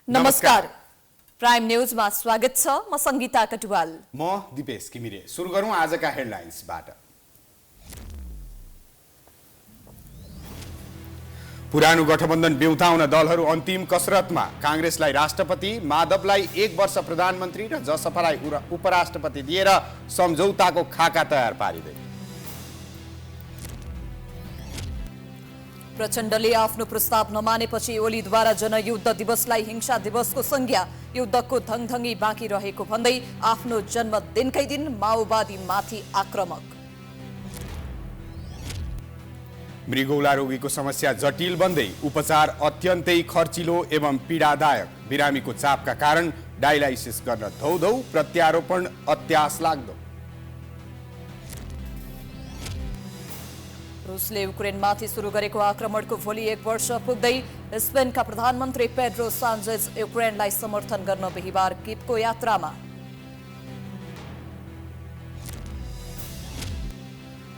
नमस्कार प्राइम न्यूजमा स्वागत छ। म संगीता कटुवाल। म दिपेश किमिरे। सुरु गरौँ आजका हेडलाइन्सबाट। पुरानो गठबन्धन बेउताउन दलहरू अन्तिम कसरतमा। कांग्रेसलाई राष्ट्रपति, माधवलाई 1 वर्ष प्रधानमन्त्री र जसपालाई उपराष्ट्रपति दिएर सम्झौताको खाका तयार पारिँदै। प्रचण्डले आफ्नो प्रस्ताव नमानेपछि ओलीद्वारा जनयुद्ध दिवसलाई हिंसा दिवसको संज्ञा। युद्धको धङधङी बाँकी रहेको भन्दै आफ्नो जन्मदिनकै दिन माओवादीमाथि आक्रमक। मृगौला रोगीको समस्या जटिल बन्दै उपचार अत्यन्तै खर्चिलो एवं पीडादायक। बिरामीको चापका कारण डायलाइसिस गर्न धौधौ, प्रत्यारोपण अत्यास लाग्दो। रुसले युक्रेनमाथि सुरु गरेको आक्रमणको भोलि 1 वर्ष पुग्दै स्पेनका प्रधानमन्त्री पेड्रो सान्चेज युक्रेनलाई समर्थन गर्न बिहीबार किपको यात्रामा।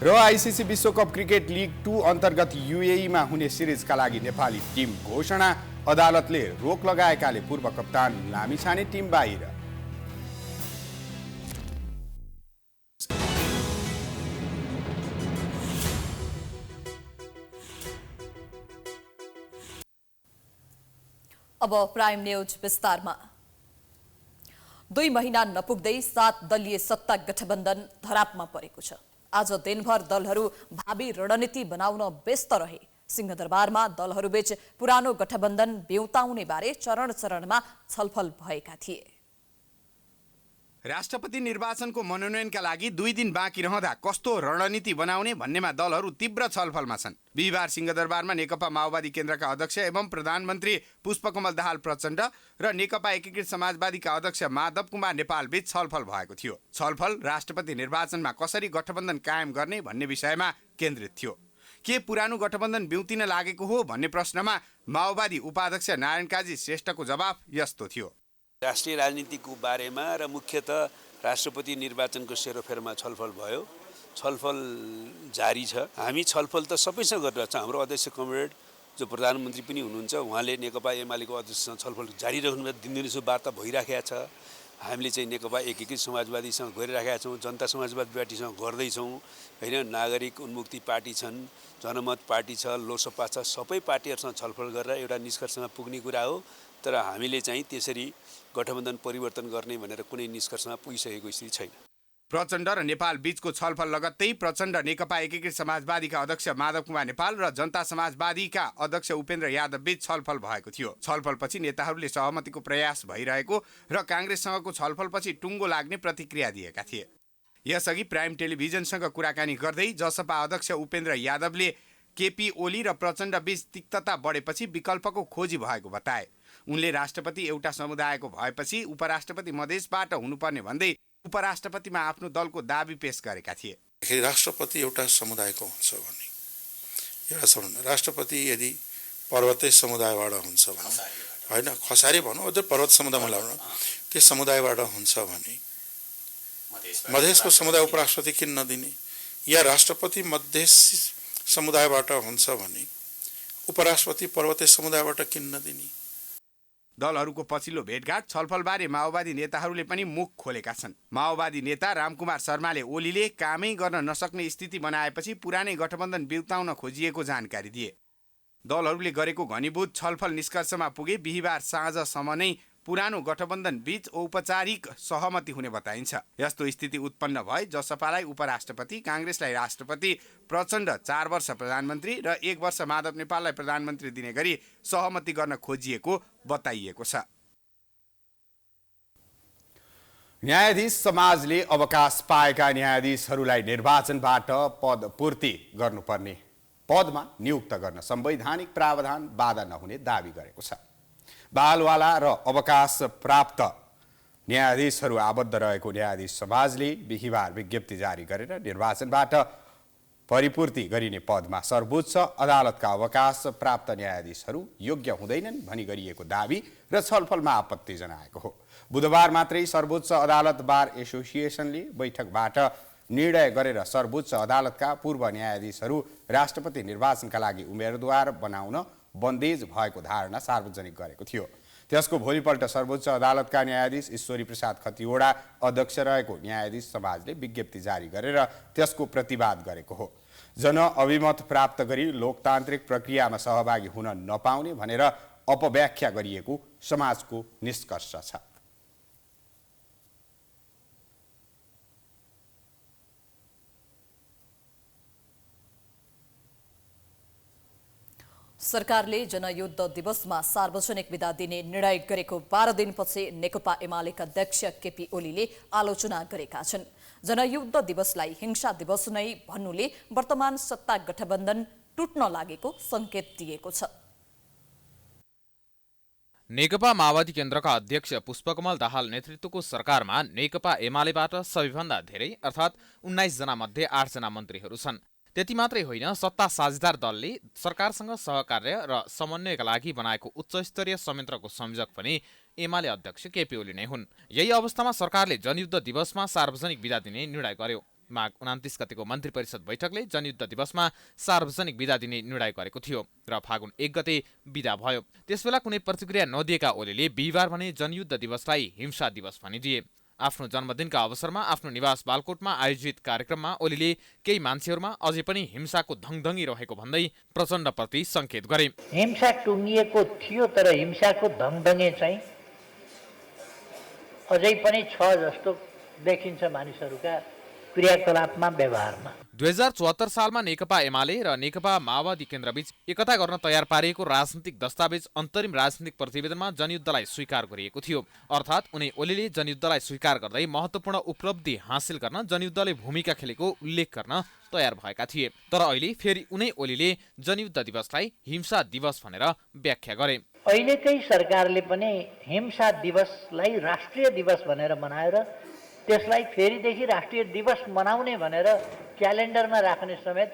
र आईसीसी विश्वकप क्रिकेट लिग 2 अन्तर्गत यूएईमा हुने सिरिजका लागि नेपाली टिम घोषणा। अदालतले रोक लगाएकाले पूर्व कप्तान लामिछाने टिम बाहिर। अब प्राइम न्यूज विस्तारमा। 2 महिना नपुग्दै 7 दलीय सत्ता गठबन्धन धरापमा परेको छ। आज दिनभर दलहरू भावी रणनीति बनाउन व्यस्त रहे। सिंहदरबारमा दलहरूबीच पुरानो गठबन्धन बेउताउने बारे चरण चरणमा छलफल भएका थिए। राष्ट्रपति निर्वाचनको मनोनयनका लागि 2 दिन बाँकी रहँदा कस्तो रणनीति बनाउने भन्नेमा दलहरू तीव्र छलफलमा छन्। बिहीबार सिंहदरबारमा नेकपा माओवादी केन्द्रका अध्यक्ष एवं प्रधानमन्त्री पुष्पकमल दाहाल प्रचण्ड र नेकपा एकीकृत समाजवादीका अध्यक्ष माधव कुमार नेपाल बीच छलफल भएको थियो। छलफल राष्ट्रपति निर्वाचनमा कसरी गठबन्धन कायम गर्ने भन्ने विषयमा केन्द्रित थियो। के पुरानो गठबन्धन बिउतिन लागेको हो भन्ने प्रश्नमा माओवादी उपाध्यक्ष नारायण काजी श्रेष्ठको जवाफ यस्तो थियो। राष्ट्रिय राजनीतिको बारेमा र मुख्यतः राष्ट्रपति निर्वाचनको सेरोफेरमा छलफल भयो। छलफल जारी छ। हामी छलफल त सबैसँग गरिरहेको छ। हाम्रो अध्यक्ष कमरेड जो प्रधानमन्त्री पनि हुनुहुन्छ, उहाँले नेकपा एमालेको अध्यक्षसँग छलफल जारी राख्नु दिनदिनै वार्ता भइराखेको छ। हामीले चाहिँ नेकपा एकीकृत समाजवादीसँग गरिराखेका छौँ, जनता समाजवादी पार्टीसँग गर्दैछौँ होइन। नागरिक उन्मुक्ति पार्टी छन्, जनमत पार्टी छ, लोकसभा छ, सबै पार्टीहरूसँग छलफल गरेर एउटा निष्कर्षमा पुग्ने कुरा हो। तर हामीले चाहिँ त्यसरी गठबन्धन परिवर्तन गर्ने भनेर कुनै निष्कर्षमा पुगिसकेको स्थिति छैन। प्रचण्ड र नेपाल बीचको छलफल लगत्तै प्रचण्ड नेकपा एकीकृत समाजवादीका अध्यक्ष माधव कुमार नेपाल र जनता समाजवादीका अध्यक्ष उपेन्द्र यादव बीच छलफल भएको थियो। छलफलपछि नेताहरूले सहमतिको प्रयास भइरहेको र कांग्रेससँगको छलफलपछि टुङ्गो लाग्ने प्रतिक्रिया दिएका थिए। यसअघि प्राइम टेलिभिजनसँग कुराकानी गर्दै जसपा अध्यक्ष उपेन्द्र यादवले केपी ओली र प्रचण्ड बीच तिक्तता बढेपछि विकल्पको खोजी भएको बताए। उनले राष्ट्रपति एउटा समुदायको भएपछि उपराष्ट्रपति मधेसबाट हुनुपर्ने भन्दै उपराष्ट्रपतिमा आफ्नो दलको दाबी पेश गरेका थिए। राष्ट्रपति एउटा समुदायको हुन्छ भने एउटा राष्ट्रपति यदि पर्वतीय समुदायबाट हुन्छ भने होइन, खसारी भनौँ अझ पर्वत समुदायमा ल्याउनु, त्यो समुदायबाट हुन्छ भने मधेसको समुदाय उपराष्ट्रपति किन नदिने? या राष्ट्रपति मधेस समुदायबाट हुन्छ भने उपराष्ट्रपति पर्वतीय समुदायबाट किन नदिने? दलहरूको पछिल्लो भेटघाट छलफलबारे माओवादी नेताहरूले पनि मुख खोलेका छन्। माओवादी नेता रामकुमार शर्माले ओलीले कामै गर्न नसक्ने स्थिति बनाएपछि पुरानै गठबन्धन बिउताउन खोजिएको जानकारी दिए। दलहरूले गरेको घनीभूत छलफल निष्कर्षमा पुगे बिहीबार साँझसम्म नै पुरानो गठबन्धन बीच औपचारिक सहमति हुने बताइन्छ। यस्तो स्थिति उत्पन्न भए जसपालाई उपराष्ट्रपति, कांग्रेसलाई राष्ट्रपति, प्रचण्ड 4 वर्ष प्रधानमन्त्री र 1 वर्ष माधव नेपाललाई प्रधानमन्त्री दिने गरी सहमति गर्न खोजिएको बताइएको छ। न्यायाधीश समाजले अवकाश पाएका न्यायाधीशहरूलाई निर्वाचनबाट पदपूर्ति गर्नुपर्ने पदमा नियुक्त गर्न संवैधानिक प्रावधान बाधा नहुने दावी गरेको छ। बालवाला र अवकाश प्राप्त न्यायाधीशहरू आबद्ध रहेको न्यायाधीश समाजले बिहीबार विज्ञप्ति जारी गरेर निर्वाचनबाट परिपूर्ति गरिने पदमा सर्वोच्च अदालतका अवकाश प्राप्त न्यायाधीशहरू योग्य हुँदैनन् भनी गरिएको दावी र छलफलमा आपत्ति जनाएको हो। बुधबार मात्रै सर्वोच्च अदालत बार एसोसिएसनले बैठकबाट निर्णय गरेर सर्वोच्च अदालतका पूर्व न्यायाधीशहरू राष्ट्रपति निर्वाचनका लागि उम्मेदवार बनाउन बन्देज भएको धारणा सार्वजनिक गरेको थियो। त्यसको भोलिपल्ट सर्वोच्च अदालतका न्यायाधीश ईश्वरी प्रसाद खतिवडा अध्यक्ष रहेको न्यायाधीश समाजले विज्ञप्ति जारी गरेर त्यसको प्रतिवाद गरेको हो। जनअभिमत प्राप्त गरी लोकतान्त्रिक प्रक्रियामा सहभागी हुन नपाउने भनेर अपव्याख्या गरिएको समाजको निष्कर्ष छ। सरकारले जनयुद्ध दिवसमा सार्वजनिक बिदा दिने निर्णय गरेको 12 दिनपछि नेकपा एमालेका अध्यक्ष केपी ओलीले आलोचना गरेका छन्। जनयुद्ध दिवसलाई हिंसा दिवस नै भन्नुले वर्तमान सत्ता गठबन्धन टुट्न लागेको संकेत दिएको छ। नेकपा माओवादी केन्द्रका अध्यक्ष पुष्पकमल दाहाल नेतृत्वको सरकारमा नेकपा एमालेबाट सबैभन्दा धेरै अर्थात् 19 जना मध्ये 8 जना मन्त्रीहरू छन्। त्यति मात्रै होइन, सत्ता साझेदार दलले सरकारसँग सहकार्य र समन्वयका लागि बनाएको उच्चस्तरीय संयन्त्रको संयोजक पनि एमाले अध्यक्ष केपी ओली नै हुन्। यही अवस्थामा सरकारले जनयुद्ध दिवसमा सार्वजनिक बिदा दिने निर्णय गर्यो। माघ 29 गतेको मन्त्री परिषद बैठकले जनयुद्ध दिवसमा सार्वजनिक बिदा दिने निर्णय गरेको थियो र फागुन 1 गते बिदा भयो। त्यसबेला कुनै प्रतिक्रिया नदिएका ओलीले बिहिबार भने जनयुद्ध दिवसलाई हिंसा दिवस भनिदिए। आफ्नो जन्मदिनका अवसरमा आफ्नो निवास बालकोटमा आयोजित कार्यक्रममा ओलीले केही मान्छेहरूमा अझै पनि हिंसाको धङधङी रहेको भन्दै प्रचण्डप्रति संकेत गरे। हिंसा टुङ्गिएको थियो, तर हिंसाको धङधङे चाहिँ अझै पनि छ जस्तो देखिन्छ मानिसहरूका क्रियाकलापमा, व्यवहारमा। 2074 सालमा नेकपा एमाले र नेकपा माओवादी केन्द्रबीच एकता गर्न तयार पारिएको राजनीतिक दस्तावेज अन्तरिम राजनीतिक प्रतिवेदनमा जनयुद्धलाई स्वीकार गरिएको थियो। अर्थात् उनी ओलीले जनयुद्धलाई स्वीकार गर्दै महत्त्वपूर्ण उपलब्धि हासिल गर्न जनयुद्धले भूमिका खेलेको उल्लेख गर्न तयार भएका थिए। तर अहिले फेरि उनै ओलीले जनयुद्ध दिवसलाई हिंसा दिवस भनेर व्याख्या गरे। अहिलेकै सरकारले पनि हिंसा दिवसलाई राष्ट्रिय दिवस भनेर मनाएर त्यसलाई फेरिदेखि राष्ट्रिय दिवस मनाउने भनेर क्यालेन्डरमा राख्ने समेत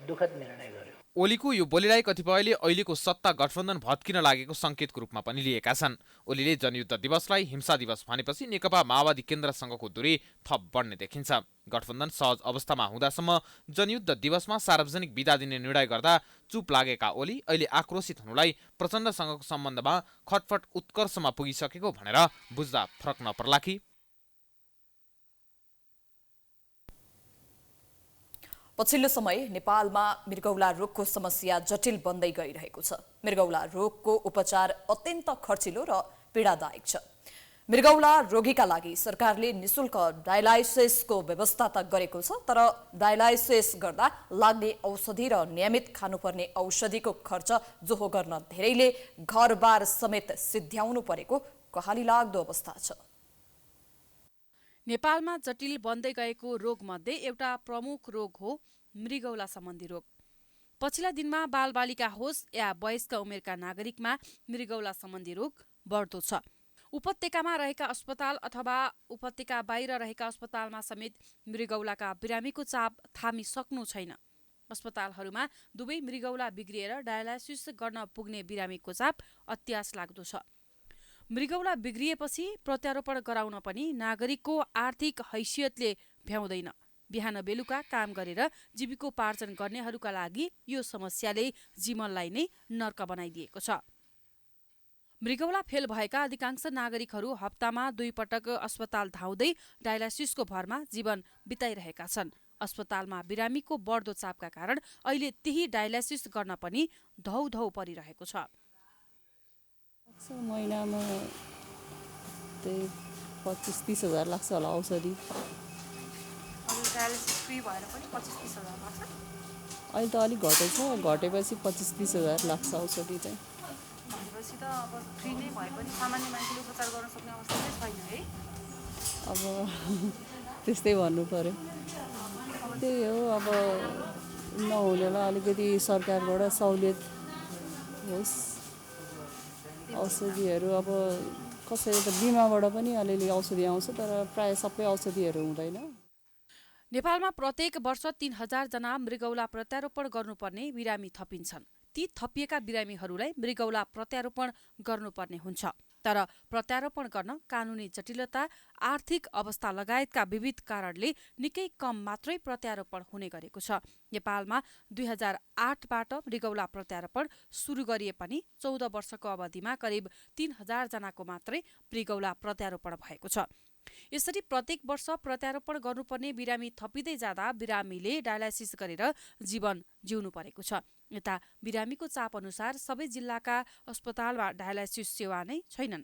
दुःखद निर्णय गर्यो। ओलीको यो बोलीलाई कतिपयले अहिलेको सत्ता गठबन्धन भत्किन लागेको संकेतको रूपमा पनि लिएका छन्। ओलीले जनयुद्ध दिवसलाई हिंसा दिवस भनेपछि नेकपा माओवादी केन्द्रसँगको दूरी थप बढ्ने देखिन्छ। गठबन्धन सहज अवस्थामा हुँदासम्म जनयुद्ध दिवसमा सार्वजनिक बिदा दिने निर्णय गर्दा चुप लागेका ओली अहिले आक्रोशित हुनुलाई प्रचण्डसँगको सम्बन्धमा खटफट उत्कर्षमा पुगिसकेको भनेर बुझ्दा फरक नपर्ला कि। पछिल्लो समय नेपालमा मृगौला रोगको समस्या जटिल बन्दै गइरहेको छ। मृगौला रोगको उपचार अत्यन्त खर्चिलो र पीडादायक छ। मृगौला रोगीका लागि सरकारले निशुल्क डायलाइसिसको व्यवस्था त गरेको छ, तर डायलाइसिस गर्दा लाग्ने औषधि र नियमित खानुपर्ने औषधिको खर्च जोहो गर्न धेरैले घरबार समेत सिद्ध्याउनु परेको कहाली लाग्दो अवस्था छ। नेपालमा जटिल बन्दै गएको रोगमध्ये एउटा प्रमुख रोग हो मृगौला सम्बन्धी रोग। पछिल्ला दिनमा बालबालिका होस् या वयस्क उमेरका नागरिकमा मृगौला सम्बन्धी रोग बढ्दो छ। उपत्यकामा रहेका अस्पताल अथवा उपत्यका बाहिर रहेका अस्पतालमा समेत मृगौलाका बिरामीको चाप थामिसक्नु छैन। अस्पतालहरूमा दुवै मृगौला बिग्रिएर डायलाइसिस गर्न पुग्ने बिरामीको चाप अत्यास लाग्दो छ। मृगौला बिग्रिएपछि प्रत्यारोपण गराउन पनि नागरिकको आर्थिक हैसियतले भ्याउँदैन। बिहान बेलुका काम गरेर जीविकोपार्जन गर्नेहरूका लागि यो समस्याले जीवनलाई नै नर्क बनाइदिएको छ। मृगौला फेल भएका अधिकांश नागरिकहरू हप्तामा 2 पटक अस्पताल धाउँदै डायलाइसिसको भरमा जीवन बिताइरहेका छन्। अस्पतालमा बिरामीको बढ्दो चापका कारण अहिले त्यही डायलाइसिस गर्न पनि धौधौ परिरहेको छ। महिनामा त्यही 25-30 हजार लाग्छ होला औषधि। अहिले त अलिक घटेको छ, घटेपछि 25-30 हजार लाग्छ औषधि चाहिँ। भनेपछि त अब फ्री नै भए पनि सामान्य मान्छेले उपचार गर्न सक्ने अवस्था चाहिँ छैन है। अब त्यस्तै भन्नु पर्यो। त्यही हो, अब नहुनेलाई अलिकति सरकारबाट सहुलियत होस्। औषधिहरू अब कसैले त बिमाबाट पनि अलिअलि औषधि आउँछ, तर प्राय सबै औषधिहरू हुँदैन। नेपालमा प्रत्येक वर्ष 3000 जना मृगौला प्रत्यारोपण गर्नुपर्ने बिरामी थपिन्छन्। ती थपिएका बिरामीहरूलाई मृगौला प्रत्यारोपण गर्नुपर्ने हुन्छ। तर प्रत्यारोपण गर्न कानुनी जटिलता, आर्थिक अवस्था लगायतका विविध कारणले निकै कम मात्रै प्रत्यारोपण हुने गरेको छ। नेपालमा 2008बाट मृगौला प्रत्यारोपण सुरु गरिए पनि 14 वर्षको अवधिमा करिब 3000 जनाको मात्रै मृगौला प्रत्यारोपण भएको छ। यसरी प्रत्येक वर्ष प्रत्यारोपण गर्नुपर्ने बिरामी थपिँदै जाँदा बिरामीले डायलाइसिस गरेर जीवन जिउनु परेको छ। यता बिरामीको चाप अनुसार सबै जिल्लाका अस्पतालमा डायलाइसिस सेवा नै छैनन्।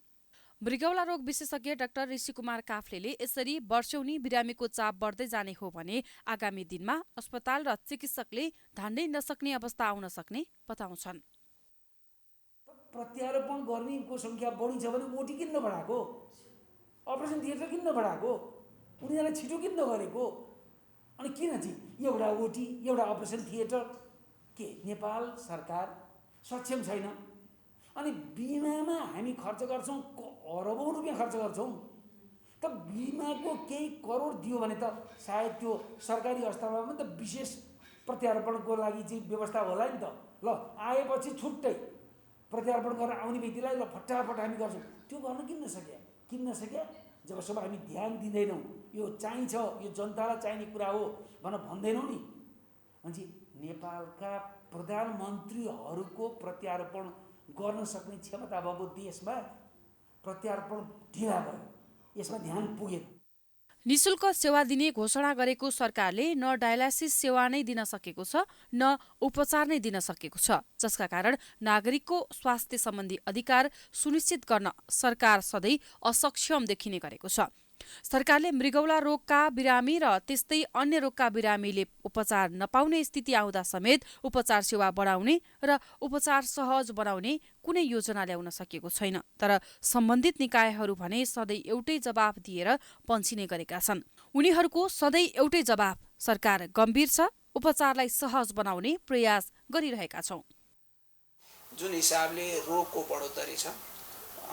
मृगौला रोग विशेषज्ञ डाक्टर ऋषिकुमार काफ्लेले यसरी वर्षौनी बिरामीको चाप बढ्दै जाने हो भने आगामी दिनमा अस्पताल र चिकित्सकले धान्नै नसक्ने अवस्था आउन सक्ने बताउँछन्। प्रत्यारोपण गर्नेको संख्या बढी छ भने ओटी किन नबढाएको, अपरेसन थिएटर किन नबढाएको, उनीहरूलाई छिटो किन नगरेको, अनि किन चाहिँ एउटा ओटी एउटा अपरेसन थिएटर? के नेपाल सरकार सक्षम छैन? अनि बिमामा हामी खर्च गर्छौँ, अरबौँ रुपियाँ खर्च गर्छौँ, त बिमाको केही करोड दियो भने त सायद त्यो सरकारी अस्पतालमा पनि त विशेष प्रत्यारोपणको लागि चाहिँ व्यवस्था होला नि त। ल आएपछि छुट्टै प्रत्यारोपण गर्न आउने व्यक्तिलाई ल फटाफट हामी गर्छौँ, त्यो गर्न किन नसक्या? जबसम्म हामी ध्यान दिँदैनौँ, यो चाहिन्छ, यो जनतालाई चाहिने कुरा हो भन्दैनौँ नि, अनि नेपालका प्रधानमन्त्रीहरूको प्रत्यारोपण गर्न सक्ने क्षमता भएको देशमा प्रत्यारोपण ढिला भयो, यसमा ध्यान पुगेन। निशुल्क सेवा दिने घोषणा गरेको सरकारले न डायलाइसिस सेवा नै दिन सकेको छ न उपचार नै दिन सकेको छ, जसका कारण नागरिकको स्वास्थ्य सम्बन्धी अधिकार सुनिश्चित गर्न सरकार सधैँ असक्षम देखिने गरेको छ। सरकारले मृगौला रोगका बिरामी र त्यस्तै अन्य रोगका बिरामीले उपचार नपाउने स्थिति आउँदा समेत उपचार सेवा बढाउने र उपचार सहज बनाउने कुनै योजना ल्याउन सकेको छैन। तर सम्बन्धित निकायहरू भने सधैँ एउटै जवाफ दिएर पन्छिने गरेका छन्। उनीहरूको सधैँ एउटै जवाफ, सरकार गम्भीर छ, उपचारलाई सहज बनाउने प्रयास गरिरहेका छौँ। जुन हिसाबले रोगको बढोत्तरी छ,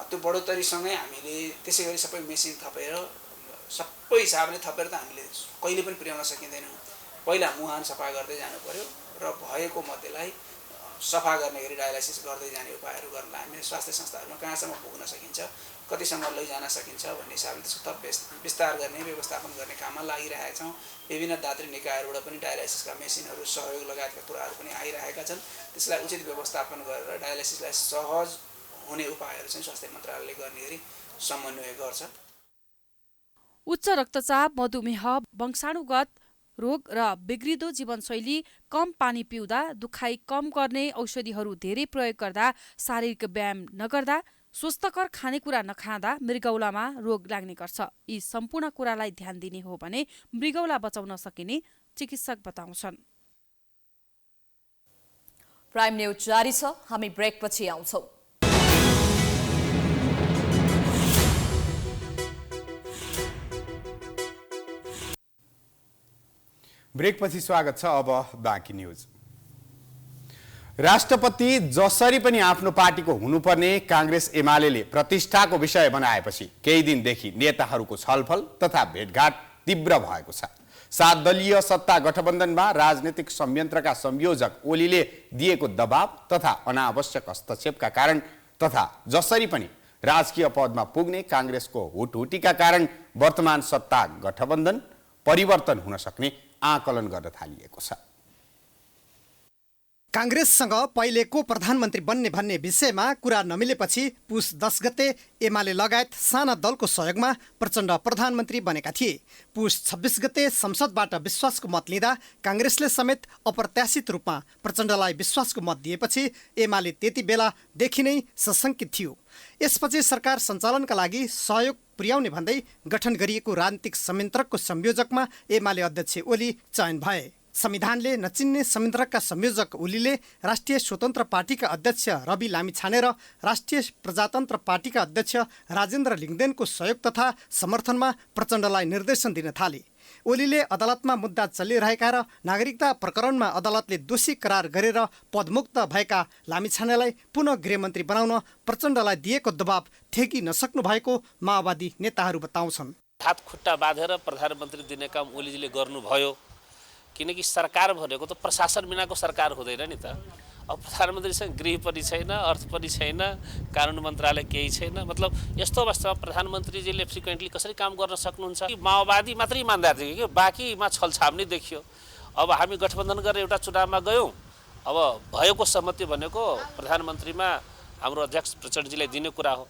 त्यो बढोत्तरीसँगै हामीले त्यसै गरी सबै मेसिन थपेर सबै हिसाबले थपेर त हामीले कहिले पनि पुर्याउन सकिँदैनौँ। पहिला मुहान सफा गर्दै जानु पर्यो र भएको मध्येलाई सफा गर्ने गरी डायलाइसिस गर्दै जाने उपायहरू गर्नलाई हामीले स्वास्थ्य संस्थाहरूमा कहाँसम्म पुग्न सकिन्छ, कतिसम्म लैजान सकिन्छ भन्ने हिसाबले त्यसको थप विस्तार गर्ने, व्यवस्थापन गर्ने काममा लागिरहेका छौँ। विभिन्न दात्री निकायहरूबाट पनि डायलाइसिसका मेसिनहरू, सहयोग लगायतका कुराहरू पनि आइरहेका छन्। त्यसलाई उचित व्यवस्थापन गरेर डायलाइसिसलाई सहज हुने उपायहरू चाहिँ स्वास्थ्य मन्त्रालयले गर्ने गरी समन्वय गर्छ। उच्च रक्तचाप, मधुमेह, वंशाणुगत रोग र बिग्रिदो जीवनशैली, कम पानी पिउँदा, दुखाइ कम गर्ने औषधिहरू धेरै प्रयोग गर्दा, शारीरिक व्यायाम नगर्दा, स्वस्थकर खानेकुरा नखाँदा मृगौलामा रोग लाग्ने गर्छ। यी सम्पूर्ण कुरालाई ध्यान दिने हो भने मृगौला बचाउन सकिने चिकित्सक बताउँछन्। प्राइम न्यूज जारी छ, हामी ब्रेकपछि आउँछौँ। ब्रेकपछि स्वागत छ। अब बाँकी न्यूज। राष्ट्रपति जसरी पनि आफ्नो पार्टीको हुनुपर्ने कांग्रेस एमालेले प्रतिष्ठाको विषय बनाएपछि केही दिनदेखि नेताहरूको छलफल तथा भेटघाट तीव्र भएको छ। 7 दलीय सत्ता गठबन्धनमा राजनीतिक संयन्त्रका संयोजक ओलीले दिएको दबाव तथा अनावश्यक हस्तक्षेपका कारण तथा जसरी पनि राजकीय पदमा पुग्ने कांग्रेसको हुटहुटीका कारण वर्तमान सत्ता गठबन्धन परिवर्तन हुन सक्ने आकलन गर्न थालिएको छ। कांग्रेससँग पहिलेको प्रधानमन्त्री बन्ने भन्ने विषयमा कुरा नमिलेपछि पुस 10 गते एमाले लगायत साना दलको सहयोगमा प्रचण्ड प्रधानमन्त्री बनेका थिए। पुस 26 गते संसदबाट विश्वासको मत लिँदा कांग्रेसले समेत अप्रत्याशित रूपमा प्रचण्डलाई विश्वासको मत दिएपछि एमाले त्यति बेलादेखि नै सशंकित थियो। यसपछि सरकार सञ्चालनका लागि सहयोग पुर्याउने भन्दै गठन गरिएको राजनीतिक संयन्त्रको संयोजकमा एमाले अध्यक्ष ओली चयन भए। संविधानले नचिन्ने संयन्त्रका संयोजक ओलीले राष्ट्रिय स्वतन्त्र पार्टीका अध्यक्ष रवि लामिछाने र राष्ट्रिय प्रजातन्त्र पार्टीका अध्यक्ष राजेन्द्र लिङ्गदेनको सहयोग तथा समर्थनमा प्रचण्डलाई निर्देशन दिन थाले। ओलीले अदालतमा मुद्दा चलिरहेका र नागरिकता प्रकरणमा अदालतले दोषी करार गरेर पदमुक्त भएका लामिछानेलाई पुनः गृहमन्त्री बनाउन प्रचण्डलाई दिएको दबाव ठेकी नसक्नु भएको माओवादी नेताहरू बताउँछन्। हात खुट्टा बाँधेर प्रधानमन्त्री दिने काम ओलीजीले गर्नुभयो, किनकि सरकार भनेको त प्रशासन बिनाको सरकार हुँदैन नि त। अब प्रधानमन्त्रीसँग गृह पनि छैन, अर्थ पनि छैन, कानुन मन्त्रालय केही छैन। मतलब यस्तो अवस्थामा प्रधानमन्त्रीजीले फ्रिक्वेन्टली कसरी काम गर्न सक्नुहुन्छ? माओवादी मात्रै इमान्दार देखियो, बाँकीमा छलछाप नै देखियो। अब हामी गठबन्धन गरेर एउटा चुनावमा गयौँ, अब भएको सहमति भनेको प्रधानमन्त्रीमा हाम्रो अध्यक्ष प्रचण्डजीलाई दिने कुरा हो।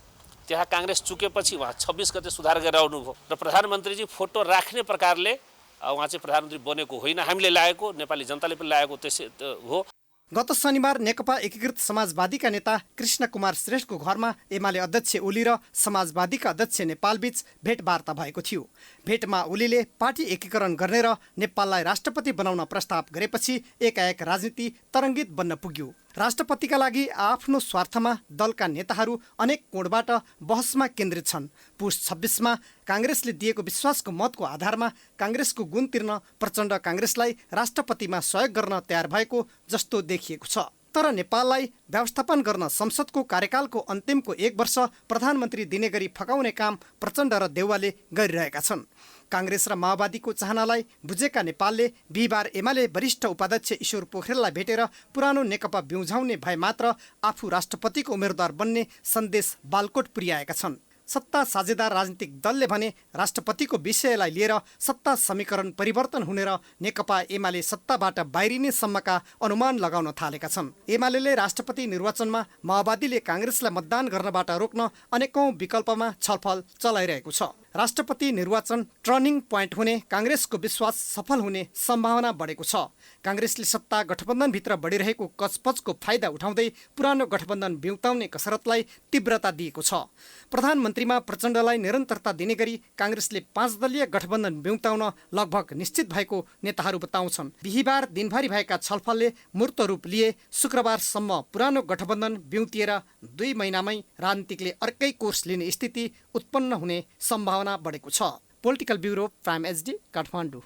त्यहाँ काङ्ग्रेस चुकेपछि उहाँ 26 गते सुधार गरेर आउनुभयो र प्रधानमन्त्रीजी फोटो राख्ने प्रकारले उहाँ चाहिँ प्रधानमन्त्री बनेको होइन, हामीले लागेको, नेपाली जनताले पनि लागेको त्यसै हो। गत शनिबार नेकपा एकीकृत समाजवादीका नेता कृष्ण कुमार श्रेष्ठको घरमा एमाले अध्यक्ष ओली र समाजवादीका अध्यक्ष नेपालबीच भेटवार्ता भएको थियो। भेटमा ओलीले पार्टी एकीकरण गर्ने र नेपाललाई राष्ट्रपति बनाउन प्रस्ताव गरेपछि एकाएक राजनीति तरङ्गित बन्न पुग्यो। राष्ट्रपतिका लागि आफ्नो स्वार्थमा दलका नेताहरू अनेक कोणबाट बहसमा केन्द्रित छन्। पुस 26मा काङ्ग्रेसले दिएको विश्वासको मतको आधारमा काङ्ग्रेसको गुण तिर्न प्रचण्ड काङ्ग्रेसलाई राष्ट्रपतिमा सहयोग गर्न तयार भएको जस्तो देखिएको छ। तर नेपाललाई व्यवस्थापन गर्न संसदको कार्यकालको अन्तिमको 1 वर्ष प्रधानमन्त्री दिने गरी फकाउने काम प्रचण्ड र देउवाले गरिरहेका छन्। काङ्ग्रेस र माओवादीको चाहनालाई बुझेका नेपालले बिहिबार एमाले वरिष्ठ उपाध्यक्ष ईश्वर पोखरेललाई भेटेर पुरानो नेकपा बिउझाउने भए मात्र आफू राष्ट्रपतिको उम्मेद्वार बन्ने सन्देश बालकोट पुर्याएका छन्। सत्ता साझेदार राजनीतिक दलले भने राष्ट्रपतिको विषयलाई लिएर सत्ता समीकरण परिवर्तन हुने र नेकपा एमाले सत्ताबाट बाहिरिने सम्मका अनुमान लगाउन थालेका छन्। एमाले राष्ट्रपति निर्वाचनमा माओवादीले काङ्ग्रेसलाई मतदान गर्नबाट रोक्न अनेकौं विकल्पमा छलफल चलाइरहेको छ। राष्ट्रपति निर्वाचन टर्निङ पोइन्ट हुने काङ्ग्रेसको विश्वास सफल हुने सम्भावना बढेको छ। काङ्ग्रेसले सत्ता गठबन्धनभित्र बढिरहेको कचपचको फाइदा उठाउँदै पुरानो गठबन्धन बिउताउने कसरतलाई तीव्रता दिएको छ। प्रधानमन्त्रीमा प्रचण्डलाई निरन्तरता दिने गरी काङ्ग्रेसले 5 दलीय गठबन्धन बिउताउन लगभग निश्चित भएको नेताहरू बताउँछन्। बिहिबार दिनभरि भएका छलफलले मूर्त रूप लिए शुक्रबारसम्म पुरानो गठबन्धन बिउतिएर 2 महिनामै राजनीतिकले अर्कै कोर्स लिने स्थिति उत्पन्न हुने सम्भावना बढेको छ। Political bureau prime HD Kathmandu.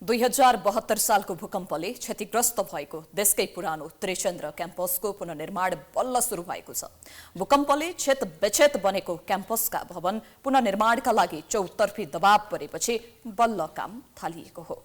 2072 सालको भूकम्पले क्षतिग्रस्त भएको देशकै पुरानो त्रिचन्द्र क्याम्पसको पुनर्निर्माण बल्ल सुरु भएको छ। भूकम्पले क्षत बनेको क्याम्पसका भवन पुनर्निर्माणका लागि चौतर्फी दबाव परेपछि बल्ल काम थालिएको हो।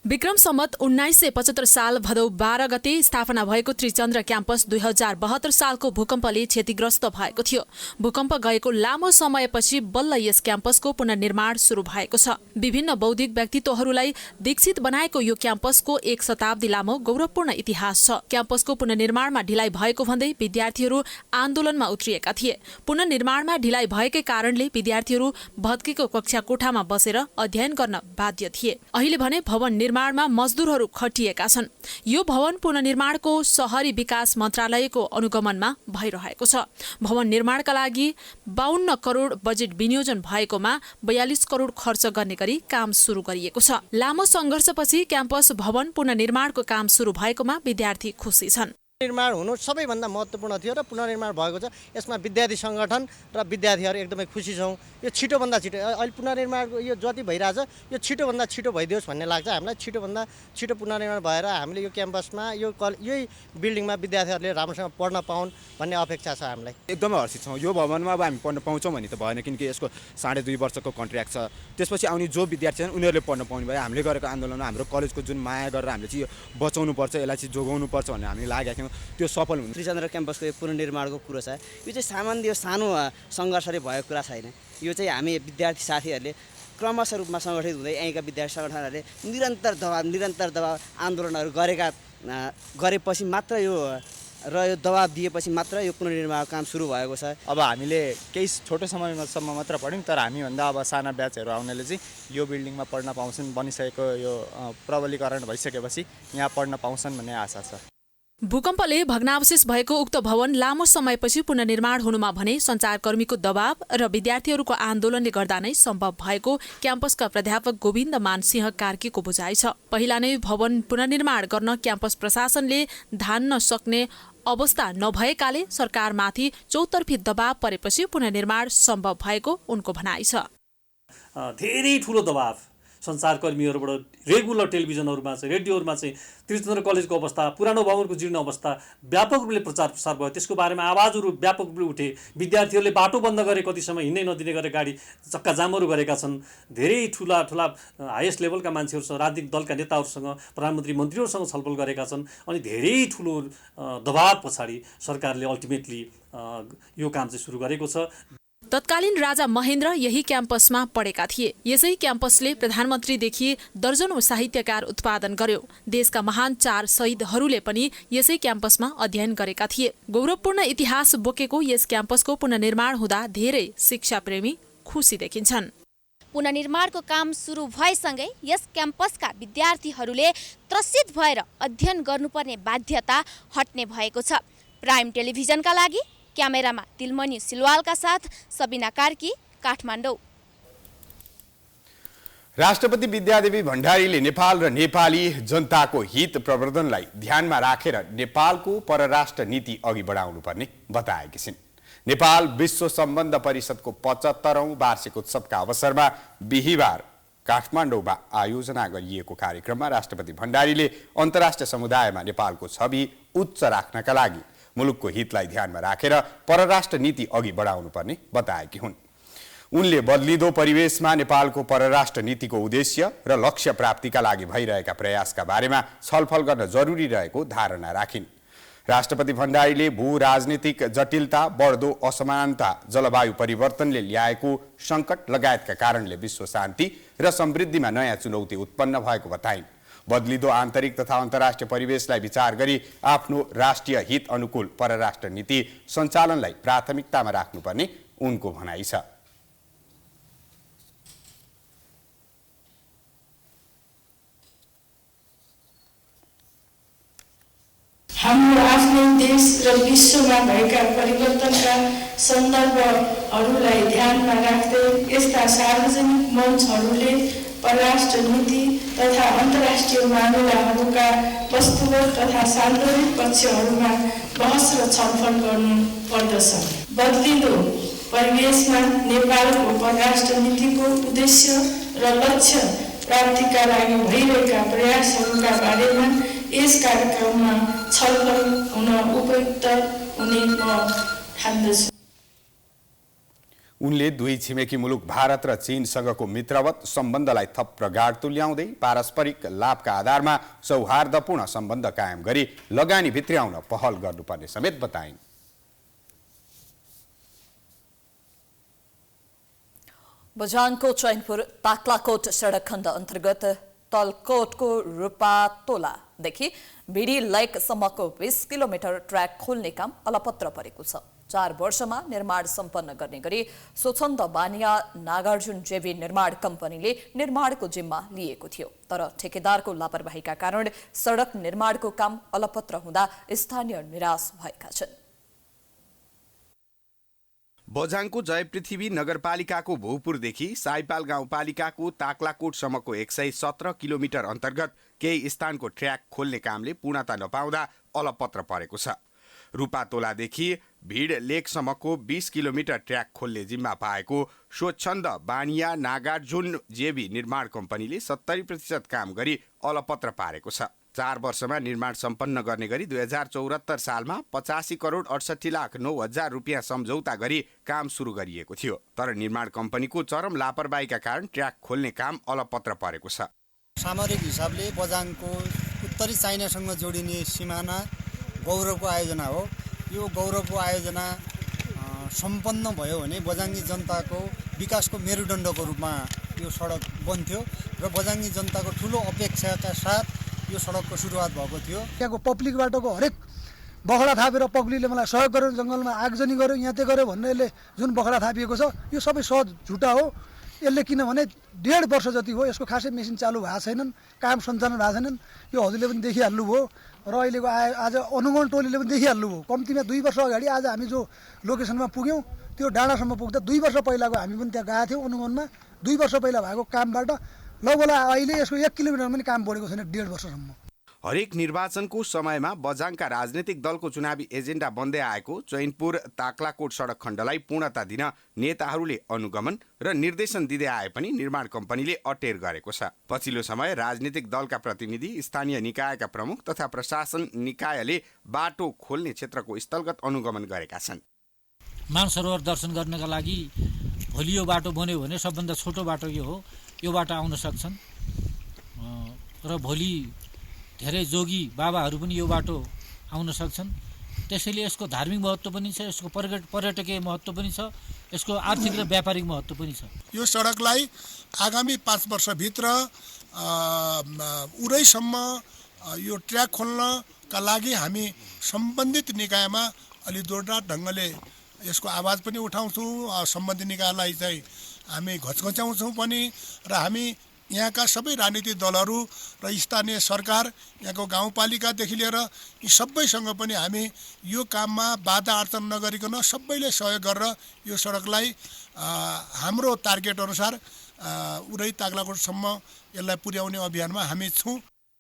विक्रम सम्मत 1975 साल भदौ 12 गते स्थापना भएको त्रिचन्द्र क्याम्पस 2072 सालको भूकम्पले क्षतिग्रस्त भएको थियो। भूकम्प गएको लामो समयपछि बल्ल यस क्याम्पसको पुनर्निर्माण सुरु भएको छ। विभिन्न बौद्धिक व्यक्तित्वहरूलाई दीक्षित बनाएको यो क्याम्पसको 1 शताब्दी लामो गौरवपूर्ण इतिहास छ। क्याम्पसको पुनर्निर्माणमा ढिलाइ भएको भन्दै विद्यार्थीहरू आन्दोलनमा उत्रिएका थिए। पुनर्निर्माणमा ढिलाइ भएकै कारणले विद्यार्थीहरू भत्केको कक्षा कोठामा बसेर अध्ययन गर्न बाध्य थिए। अहिले भने भवन निर्माणमा मजदुरहरू खटिएका छन्। यो भवन पुनर्निर्माणको शहरी विकास मन्त्रालयको अनुगमनमा भइरहेको छ। भवन निर्माणका लागि 52 करोड बजेट विनियोजन भएकोमा 42 करोड खर्च गर्ने गरी काम सुरु गरिएको छ। लामो सङ्घर्षपछि क्याम्पस भवन पुनर्निर्माणको काम सुरु भएकोमा विद्यार्थी खुसी छन्। निर्माण हुनु सबैभन्दा महत्त्वपूर्ण थियो र पुनर्निर्माण भएको छ। यसमा विद्यार्थी सङ्गठन र विद्यार्थीहरू एकदमै खुसी छौँ। यो छिटोभन्दा छिटो अहिले पुनर्निर्माणको यो जति भइरहेछ यो छिटोभन्दा छिटो भइदियोस् भन्ने लाग्छ हामीलाई। छिटोभन्दा छिटो पुनर्निर्माण भएर हामीले यो क्याम्पसमा यही बिल्डिङमा विद्यार्थीहरूले राम्रोसँग पढ्न पाउन् भन्ने अपेक्षा छ हामीलाई। एकदमै हर्षित छौँ। यो भवनमा अब हामी पढ्न पाउँछौँ भन्ने त भएन, किनकि यसको 2.5 वर्षको कन्ट्र्याक्ट छ। त्यसपछि आउने जो विद्यार्थी छन् उनीहरूले पढ्न पाउने भयो। हामीले गरेको आन्दोलनमा हाम्रो कलेजको जुन माया गरेर हामीले चाहिँ यो बचाउनुपर्छ, यसलाई चाहिँ जोगाउनुपर्छ भन्ने हामीले लागेका थियौँ। त्यो सफल हुन्छ। त्रिचन्द्र क्याम्पसको यो पुनर्निर्माणको कुरो छ, यो चाहिँ सामान्य सानो सङ्घर्षले भएको कुरा छैन। यो चाहिँ हामी विद्यार्थी साथीहरूले क्रमशः रूपमा सङ्गठित हुँदै यहीँका विद्यार्थी सङ्गठनहरूले निरन्तर दबाव आन्दोलनहरू गरेपछि मात्र यो दबाब दिएपछि मात्र यो पुनर्निर्माण काम सुरु भएको छ। अब हामीले केही छोटो समयसम्म मात्र पढ्यौँ, तर हामीभन्दा अब साना ब्याचहरू आउनेले चाहिँ यो बिल्डिङमा पढ्न पाउँछन्। बनिसकेको यो प्रबलीकरण भइसकेपछि यहाँ पढ्न पाउँछन् भन्ने आशा छ। भूकम्पले भग्नावशेष भएको उक्त भवन लामो समयपछि पुनर्निर्माण हुनुमा भने सञ्चारकर्मीको दबाव र विद्यार्थीहरूको आन्दोलनले गर्दा नै सम्भव भएको क्याम्पसका प्राध्यापक गोविन्द मानसिंह कार्कीको बुझाइ छ। पहिला नै भवन पुनर्निर्माण गर्न क्याम्पस प्रशासनले धान्न सक्ने अवस्था नभएकाले सरकारमाथि चौतर्फी दबाव परेपछि पुनर्निर्माण सम्भव भएको उनको भनाइ छ। धेरै ठुलो दबाव सञ्चारकर्मीहरूबाट रेगुलर टेलिभिजनहरूमा चाहिँ रेडियोहरूमा चाहिँ त्रिचन्द्र कलेजको अवस्था, पुरानो भवनको जीर्ण अवस्था व्यापक रूपले प्रचार प्रसार भयो। त्यसको बारेमा आवाजहरू व्यापक रूपले उठे। विद्यार्थीहरूले बाटो बन्द गरे, कति समय हिँड्नै नदिने गरे, गाडी चक्का जामहरू गरेका छन्। धेरै ठुला हाइएस्ट लेभलका मान्छेहरूसँग, राजनीतिक दलका नेताहरूसँग, प्रधानमन्त्री मन्त्रीहरूसँग छलफल गरेका छन्। अनि धेरै ठुलो दबाव पछाडि सरकारले अल्टिमेटली यो काम चाहिँ सुरु गरेको छ। तत्कालीन राजा महेन्द्र यही क्याम्पसमा पढेका थिए। यसै क्याम्पसले प्रधानमन्त्रीदेखि दर्जनौं साहित्यकार उत्पादन गर्यो। देशका महान 4 शहीदहरूले पनि यसै क्याम्पसमा अध्ययन गरेका थिए। गौरवपूर्ण इतिहास बोकेको यस क्याम्पसको पुनर्निर्माण हुँदा धेरै शिक्षाप्रेमी खुसी देखिन्छन्। पुनर्निर्माणको काम सुरु भएसँगै यस क्याम्पसका विद्यार्थीहरूले त्रसित भएर अध्ययन गर्नुपर्ने बाध्यता हट्ने भएको छ। प्राइम टेलिभिजनका लागि क्यामेरामा तिलमणि सिलवालका साथ सबिना कार्की, काठमाडौँ। राष्ट्रपति विद्यादेवी भण्डारीले नेपाल र नेपाली जनताको हित प्रवर्धनलाई ध्यानमा राखेर नेपालको परराष्ट्र नीति अघि बढाउनुपर्ने बताएकी छिन्। नेपाल विश्व सम्बन्ध परिषदको 75औं वार्षिक उत्सवका अवसरमा बिहिबार काठमाडौँमा आयोजना गरिएको कार्यक्रममा राष्ट्रपति भण्डारीले अन्तर्राष्ट्रिय समुदायमा नेपालको छवि उच्च राख्नका लागि मुलुकको हितलाई ध्यानमा राखेर परराष्ट्र नीति अघि बढाउनुपर्ने बताएकी हुन्। उनले बदलिदो परिवेशमा नेपालको परराष्ट्र नीतिको उद्देश्य र लक्ष्य प्राप्तिका लागि भइरहेका प्रयासका बारेमा छलफल गर्न जरुरी रहेको धारणा राखिन्। राष्ट्रपति भण्डारीले भू राजनीतिक जटिलता, बढ्दो असमानता, जलवायु परिवर्तनले ल्याएको सङ्कट लगायतका कारणले विश्व शान्ति र समृद्धिमा नयाँ चुनौती उत्पन्न भएको बताइन्। बदलिदो आन्तरिक तथा अन्तर्राष्ट्रिय परिवेशलाई विचार गरी आफ्नो राष्ट्रिय हित अनुकूल परराष्ट्र नीति सञ्चालनलाई प्राथमिकतामा राख्नुपर्ने उनको भनाइ छ। हाम्रो आफ्नै देश र विश्वमा भएका परिवर्तनका सन्दर्भहरूलाई ध्यानमा राख्दै यस्ता सार्वजनिक मञ्चहरूले परराष्ट्र नीति तथा अन्तर्राष्ट्रिय मामिलाहरूका वस्तुगत तथा सान्दर्भिक पक्षहरूमा बहस र छलफल गर्नु पर्दछ। बदलिदो परिवेशमा नेपालको परराष्ट्र नीतिको उद्देश्य र लक्ष्य प्राप्तिका लागि भइरहेका प्रयासहरूका बारेमा यस कार्यक्रममा छलफल हुन उपयुक्त हुने म ठान्दछु। उनले दुई छिमेकी मुलुक भारत र चीनसँगको मित्रवत सम्बन्धलाई थप प्रगाढ तुल्याउँदै पारस्परिक लाभका आधारमा सौहार्दपूर्ण सम्बन्ध कायम गरी लगानी भित्र्याउन पहल गर्नुपर्ने समेत बताइन्। बझाङको चैनपुर ताक्लाकोट सडक खण्ड अन्तर्गत तलकोटको रूपातोलादेखि भिडी लेकसम्मको 20 किलोमिटर ट्र्याक खोल्ने काम अलपत्र परेको छ। 4 वर्षमा निर्माण सम्पन्न गर्ने गरी स्वच्छन्द बानिया नागार्जुन जेवी निर्माण कम्पनीले निर्माणको जिम्मा लिएको थियो। तर ठेकेदारको लापरवाहीका कारण सडक निर्माणको काम अलपत्र हुँदा स्थानीय निराश भएका छन्। बझाङको जयपृथ्वी नगरपालिकाको भोपुरदेखि साइपाल गाउँपालिकाको ताक्लाकोटसम्मको 117 किलोमिटर अन्तर्गत केही स्थानको ट्र्याक खोल्ने कामले पूर्णता नपाउँदा अलपत्र परेको छ। रूपातोलादेखि भिड लेकसम्मको 20 किलोमिटर ट्र्याक खोल्ने जिम्मा पाएको स्वच्छन्द बानिया नागार्जुन जेवी निर्माण कम्पनीले 70% काम गरी अलपत्र पारेको छ। 4 वर्षमा निर्माण सम्पन्न गर्ने गरी 2074 सालमा 85 करोड 68 लाख 9 हजार रुपियाँ सम्झौता गरी काम सुरु गरिएको थियो। तर निर्माण कम्पनीको चरम लापरवाहीका कारण ट्र्याक खोल्ने काम अलपत्र परेको छ। सामरिक हिसाबले बझाङको उत्तरी चाइनासँग जोडिने सिमाना गौरवको आयोजना हो। यो गौरवको आयोजना सम्पन्न भयो भने बझाङ्गी जनताको विकासको मेरुदण्डको रूपमा यो सडक बन्थ्यो र बझाङ्गी जनताको ठुलो अपेक्षाका साथ यो सडकको सुरुवात भएको थियो। त्यहाँको पब्लिकबाटको हरेक बखडा थापेर पब्लिकले मलाई सहयोग गरेर जङ्गलमा आगजनी गर्यो, यहाँ त्यो गर्यो भनेर यसले जुन बखडा थापिएको छ यो सबै सहज झुटा हो। यसले किनभने 1.5 वर्ष जति हो यसको खासै मेसिन चालु भएको छैनन्, काम सञ्चालन भएको छैनन्। यो हजुरले पनि देखिहाल्नुभयो र अहिलेको आज अनुगमन टोलीले पनि देखिहाल्नुभयो। कम्तीमा 2 वर्ष अगाडि आज हामी जो लोकेसनमा पुग्यौँ त्यो डाँडासम्म पुग्दा 2 वर्ष पहिलाको हामी पनि त्यहाँ गएको थियौँ अनुगमनमा। 2 वर्ष पहिला भएको कामबाट लगभग अहिले यसको 1 किलोमिटर पनि काम बढेको छैन 1.5 वर्षसम्म। हरेक निर्वाचनको समयमा बझाङका राजनीतिक दलको चुनावी एजेन्डा बन्दै आएको चैनपुर ताक्लाकोट सडक खण्डलाई पूर्णता दिन नेताहरूले अनुगमन र निर्देशन दिँदै आए पनि निर्माण कम्पनीले अटेर गरेको छ। पछिल्लो समय राजनीतिक दलका प्रतिनिधि, स्थानीय निकायका प्रमुख तथा प्रशासन निकायले बाटो खोल्ने क्षेत्रको स्थलगत अनुगमन गरेका छन्। मानसरोवर दर्शन गर्नका लागि भोलि यो बाटो बन्यो भने सबभन्दा छोटो बाटो यो हो, यो बाटो आउन सक्छन् र भोलि धेरै जोगी बाबाहरू पनि यो बाटो आउन सक्छन्। त्यसैले यसको धार्मिक महत्त्व पनि छ, यसको पर्यटकीय महत्त्व पनि छ, यसको आर्थिक र व्यापारिक महत्त्व पनि छ। यो सडकलाई आगामी 5 वर्षभित्र उरैसम्म यो ट्र्याक खोल्नका लागि हामी सम्बन्धित निकायमा अलि जोरदार ढङ्गले यसको आवाज पनि उठाउँछौँ। सम्बन्धित निकायलाई चाहिँ हामी घचघच्याउँछौँ पनि र हामी यहाँका सबै राजनीतिक दलहरू र स्थानीय सरकार, यहाँको गाउँपालिकादेखि लिएर यी सबैसँग पनि हामी यो काममा बाधा अर्चन नगरिकन सबैले सहयोग गरेर यो सडकलाई हाम्रो टार्गेट अनुसार उरै ताक्लाकोटसम्म यसलाई पुर्याउने अभियानमा हामी छौँ।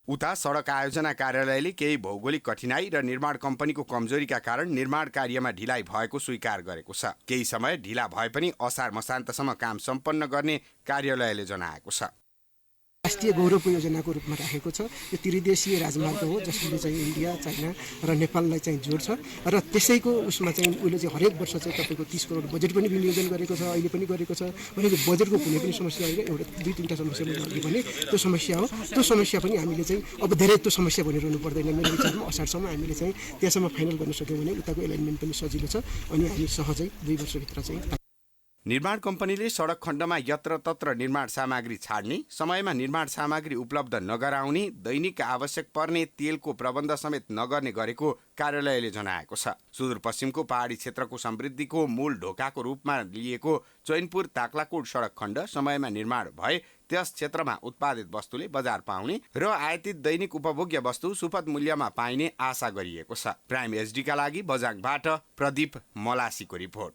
उता सडक आयोजना कार्यालयले केही भौगोलिक कठिनाई र निर्माण कम्पनीको कमजोरीका कारण निर्माण कार्यमा ढिलाइ भएको स्वीकार गरेको छ। केही समय ढिला भए पनि असार मसान्तसम्म काम सम्पन्न गर्ने कार्यालयले जनाएको छ। राष्ट्रिय गौरवको योजनाको रूपमा राखेको छ। यो त्रिदेशीय राजमार्ग हो जसले चाहिँ इन्डिया, चाइना र नेपाललाई चाहिँ जोड्छ र त्यसैको उसमा चाहिँ उसले चाहिँ हरेक वर्ष चाहिँ तपाईँको 30 करोड बजेट पनि विनियोजन गरेको छ, अहिले पनि गरेको छ। भनेको बजेटको कुनै पनि समस्या होइन, एउटा 2-3टा समस्या भने त्यो समस्या हो। त्यो समस्या पनि हामीले चाहिँ अब धेरै त्यो समस्या भनिरहनु पर्दैन। मेरो विचारमा असारसम्म हामीले चाहिँ त्यहाँसम्म फाइनल गर्न सक्यौँ भने उताको एलाइनमेन्ट पनि सजिलो छ अनि हामी सहजै 2 वर्षभित्र चाहिँ। निर्माण कम्पनीले सडक खण्डमा यत्रतत्र निर्माण सामग्री छाड्ने, समयमा निर्माण सामग्री उपलब्ध नगराउने, दैनिक आवश्यक पर्ने तेलको प्रबन्ध समेत नगर्ने गरेको कार्यालयले जनाएको छ। सुदूरपश्चिमको पहाडी क्षेत्रको समृद्धिको मूल ढोकाको रूपमा लिएको चैनपुर ताक्लाकोट सडक खण्ड समयमा निर्माण भए त्यस क्षेत्रमा उत्पादित वस्तुले बजार पाउने र आयातित दैनिक उपभोग्य वस्तु सुपथ मूल्यमा पाइने आशा गरिएको छ। प्राइम एचडीका लागि बझाङबाट प्रदीप मलासीको रिपोर्ट।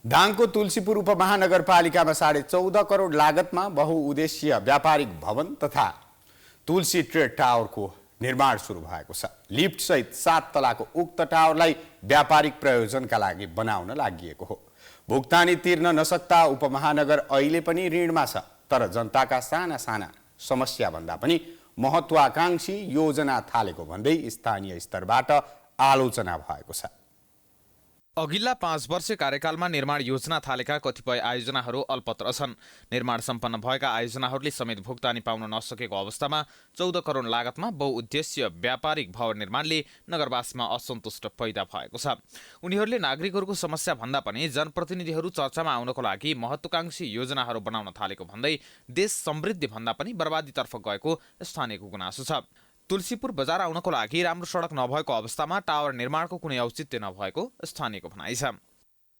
दाङको तुलसीपुर उपमहानगरपालिकामा 14.5 करोड लागतमा बहुउद्देश्यीय व्यापारिक भवन तथा तुलसी ट्रेड टावरको निर्माण सुरु भएको छ। लिफ्ट सहित 7 तलाको उक्त टावरलाई व्यापारिक प्रयोजनका लागि बनाउन लागि हो। भुक्तानी तिर्न नसक्दा उपमहानगर अहिले पनि ऋणमा छ, तर जनताका साना साना समस्या भन्दा पनि महत्वाकांक्षी योजना थालेको भन्दै स्थानीय स्तरबाट आलोचना भएको छ। अघिल्ला 5 वर्ष कार्यकालमा निर्माण योजना थालेका कतिपय आयोजनाहरू अल्पत्र छन्। निर्माण सम्पन्न भएका आयोजनाहरूले समेत भुक्तानी पाउन नसकेको अवस्थामा 14 करोड लागतमा बहुउद्देश्य व्यापारिक भवन निर्माणले नगरवासीमा असन्तुष्ट पैदा भएको छ। उनीहरूले नागरिकहरूको समस्या भन्दा पनि जनप्रतिनिधिहरू चर्चामा आउनको लागि महत्वाकांक्षी योजनाहरू बनाउन थालेको भन्दै देश समृद्धि भन्दा पनि बर्बादीतर्फ गएको स्थानीयको गुनासो छ। तुलसीपुर बजार आउनको लागि राम्रो सडक नभएको अवस्थामा टावर निर्माणको कुनै औचित्य नभएको स्थानीयको भनाइ छ।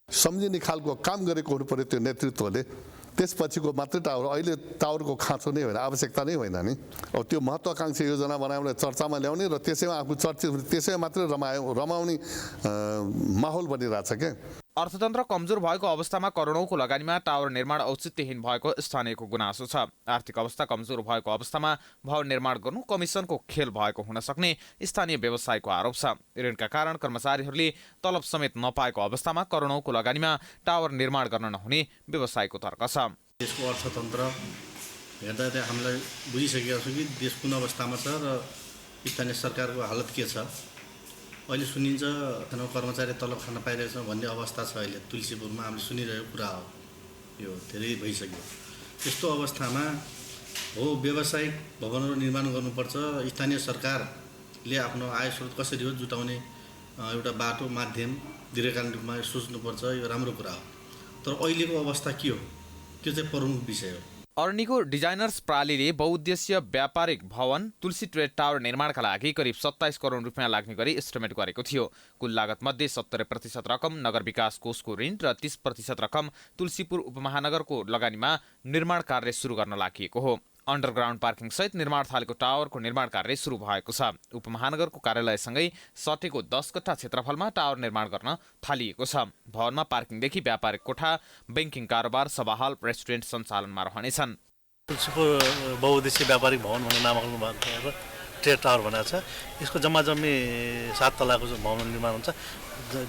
सम्झिने खालको काम गरेको हुनु पर्यो त्यो नेतृत्वले, त्यसपछिको मात्रै टावर। अहिले टावरको खाँचो नै होइन, आवश्यकता नै होइन नि। अब त्यो महत्वाकांक्षी योजना बनाउने, चर्चामा ल्याउने र त्यसैमा आफू चर्चित त्यसैमा मात्रै रमाउने माहौल बनिरहेछ क्या। अर्थतन्त्र कमजोर भएको अवस्थामा करोडौंको लगानीमा टावर निर्माण औचित्यहीन भएको स्थानीयको गुनासो छ। आर्थिक अवस्था कमजोर भएको अवस्थामा भवन निर्माण गर्नु कमिसनको खेल भएको हुन सक्ने स्थानीय व्यवसायको आरोप छ। ऋणका कारण कर्मचारीहरूले तलब समेत नपाएको अवस्थामा करोडौंको लगानीमा टावर निर्माण गर्न नहुने व्यवसायको तर्क छ। देशको अर्थतन्त्र हेर्दा हामीलाई बुझिसकेका छौँ कि देश कुन अवस्थामा छ र स्थानीय सरकारको हालत के छ। अहिले सुनिन्छ कर्मचारी तलब खान पाइरहेको छ भन्ने अवस्था छ। अहिले तुलसीपुरमा हामीले सुनिरहेको कुरा हो, यो धेरै भइसक्यो। त्यस्तो अवस्थामा हो व्यावसायिक भवनहरू निर्माण गर्नुपर्छ। स्थानीय सरकारले आफ्नो आय स्रोत कसरी हो जुटाउने एउटा बाटो माध्यम दीर्घकालीन रूपमा सोच्नुपर्छ। यो राम्रो कुरा हो, तर अहिलेको अवस्था के हो त्यो चाहिँ प्रमुख विषय हो। अर्नीको डिजाइनर्स प्रणालीले बहुउद्देश्य व्यापारिक भवन तुलसी ट्रेड टावर निर्माणका लागि करिब 27 करोड रुपियाँ लाग्ने गरी एस्टिमेट गरेको थियो। कुल लागत मध्ये 70% रकम नगर विकास कोषको ऋण र 30% रकम तुलसीपुर उपमहानगरको लगानीमा निर्माण कार्य सुरु गर्न लागि हो। अन्डरग्राउन्ड पार्किङ सहित निर्माण थालेको टावरको निर्माण कार्य सुरु भएको छ। उपमहानगरको कार्यालयसँगै सटेको 10 कट्ठा क्षेत्रफलमा टावर निर्माण गर्न थालिएको छ। भवनमा पार्किङदेखि व्यापारिक कोठा, बैंकिङ कारोबार, सभा हल, रेस्टुरेन्ट सञ्चालनमा रहनेछन्। तुलसीपुर बहुउद्देश्य व्यापारिक भवन भनेर नामाकरण भएको ट्रेड टावर भनेको छ। यसको जम्मा जम्मी 7 तलाको भवन निर्माण हुन्छ।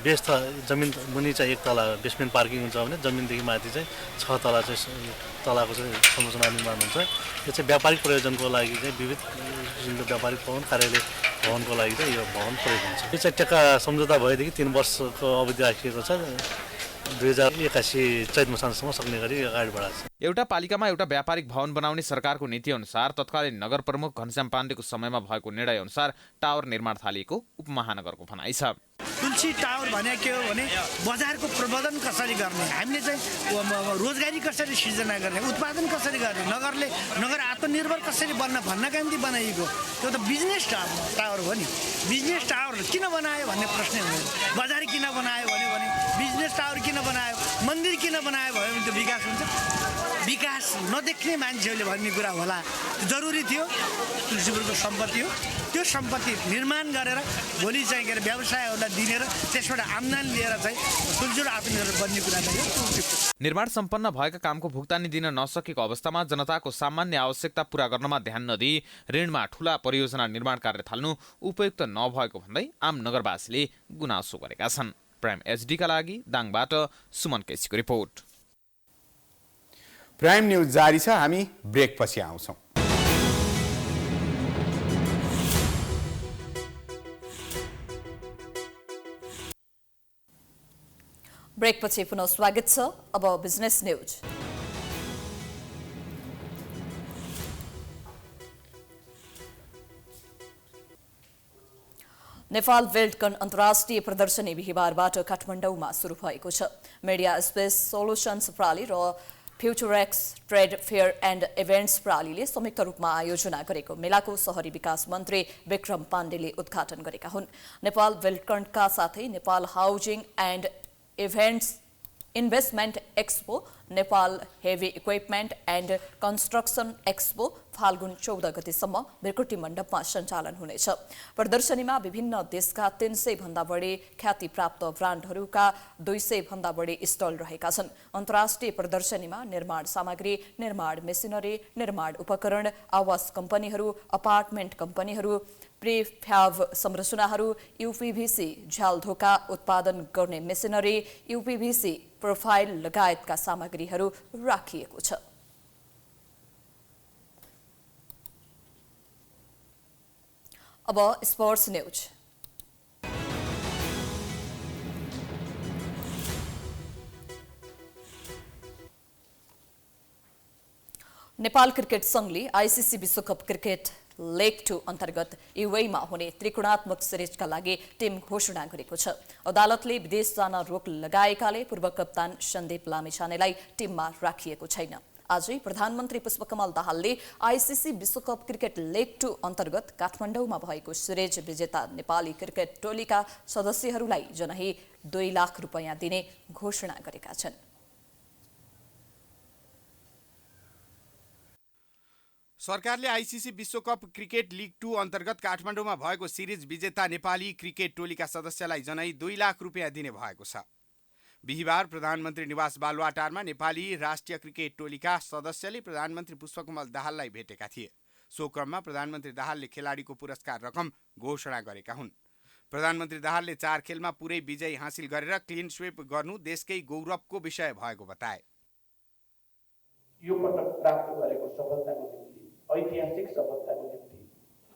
बेस जमिन मुनि चाहिँ 1 तला बेसमेन्ट पार्किङ हुन्छ भने जमिनदेखि माथि चाहिँ 6 तला चाहिँ तलाको चाहिँ संरचना निर्माण हुन्छ। यो चाहिँ व्यापारिक प्रयोजनको लागि चाहिँ विविध किसिमको व्यापारिक भवन कार्यालय भवनको लागि चाहिँ यो भवन प्रयोग हुन्छ। यो चाहिँ टेका सम्झौता भएदेखि 3 वर्षको अवधि राखिएको छ। 2081 चैत मसान्तसम्म सक्ने गरी अगाडि बढाएको छ। एउटा पालिकामा एउटा व्यापारिक भवन बनाउने सरकारको नीति अनुसार तत्कालीन नगर प्रमुख घनश्याम पाण्डेको समयमा भएको निर्णय अनुसार टावर निर्माण थालिएको उपमहानगरको भनाइ छ। तुलसी टावर भने के हो भने बजारको प्रबन्धन कसरी गर्ने, हामीले चाहिँ रोजगारी कसरी सिर्जना गर्ने, उत्पादन कसरी गर्ने, नगर आत्मनिर्भर कसरी बन्न भन्नका निम्ति बनाइएको त्यो त बिजनेस टावर हो नि। बिजनेस टावर किन बनायो भन्ने प्रश्न हुँदैन। बजार किन बनायो भने बिजनेस टावर किन बनायो, मन्दिर किन बनायो भयो भने त्यो विकास हुन्छ। विकास नदेख्ने मान्छेहरूले भन्ने कुरा होला, जरुरी थियो। तुलसीपुरको सम्पत्ति हो, त्यो सम्पत्ति निर्माण गरेर भोलि चाहिँ के अरे व्यवसायहरूलाई दिने र त्यसबाट आम्दानी लिएर चाहिँ तुलसीपुर आत्मनिर्भर बन्ने कुरा चाहिँ हो। निर्माण सम्पन्न भएका कामको भुक्तानी दिन नसकेको अवस्थामा जनताको सामान्य आवश्यकता पूरा गर्नमा ध्यान नदिई ऋणमा ठूला परियोजना निर्माण कार्य थाल्नु उपयुक्त नभएको भन्दै आम नगरवासीले गुनासो गरेका छन्। प्राइम एचडीका लागि दाङबाट सुमन केसीको रिपोर्ट। प्राइम न्यूज जारी छ, हामी ब्रेकपछि आउँछौँ। ब्रेकपछि पुनः स्वागत छ। अब बिजनेस न्यूज। नेपाल वेल्डकन अन्तर्राष्ट्रिय प्रदर्शनी बिहिबारबाट काठमाडौँमा सुरु भएको छ। मिडिया स्पेस सोल्युशन्स प्रणाली र फ्युचरएक्स ट्रेड फेयर एन्ड इभेन्ट्स प्रणालीले संयुक्त रूपमा आयोजना गरेको मेलाको शहरी विकास मन्त्री विक्रम पाण्डेले उद्घाटन गरेका हुन्। नेपाल वेल्डकनका साथै Nepal housing and events investment expo, Nepal heavy equipment and construction expo Falgun 14 गतेसम्म बिरकुटी मण्डपमा सञ्चालन हुनेछ। प्रदर्शनीमा विभिन्न देशका 300 भन्दा बढी ख्याति प्राप्त ब्रान्डहरूका 200 भन्दा बढी स्टल रहेका छन्। अन्तर्राष्ट्रिय प्रदर्शनीमा निर्माण सामग्री, निर्माण मेसिनरी, निर्माण उपकरण, आवास कम्पनीहरू, अपार्टमेन्ट कम्पनीहरू, प्रिफ्याब संरचनाहरू, यूपीभीसी झ्यालधोका उत्पादन गर्ने मेसिनरी, यूपीभीसी प्रोफाइल लगायतका सामग्रीहरू राखिएको छ। अब स्पोर्ट्स न्यूज। नेपाल क्रिकेट संघले आईसीसी विश्वकप क्रिकेट लेग 2 अन्तर्गत युएईमा हुने त्रिकोणात्मक सिरिजका लागि टिम घोषणा गरेको छ। अदालतले विदेश जान रोक लगाएकाले पूर्व कप्तान सन्दीप लामिछानेलाई टिममा राखिएको छैन। आजै प्रधानमन्त्री पुष्पकमल दाहालले आईसीसी विश्वकप क्रिकेट लेग 2 अन्तर्गत काठमाडौँमा भएको सिरिज विजेता नेपाली क्रिकेट टोलीका सदस्यहरूलाई जनही 2 लाख रुपैयाँ दिने घोषणा गरेका छन्। सरकारले आईसीसी विश्वकप क्रिकेट लिग 2 अन्तर्गत काठमाडौँमा भएको सिरिज विजेता नेपाली क्रिकेट टोलीका सदस्यलाई जनै 2 लाख रुपैयाँ दिने भएको छ। बिहिबार प्रधानमन्त्री निवास बालुवाटारमा नेपाली राष्ट्रिय क्रिकेट टोलीका सदस्यले प्रधानमन्त्री पुष्पकमल दाहाललाई भेटेका थिए। सो क्रममा प्रधानमन्त्री दाहालले खेलाडीको पुरस्कार रकम घोषणा गरेका हुन्। प्रधानमन्त्री दाहालले 4 खेलमा पुरै विजय हासिल गरेर क्लिन स्वीप गर्नु देशकै गौरवको विषय भएको बताए। यो पटक प्राप्त गरेको सफलताको निम्ति, ऐतिहासिक सफलताको निम्ति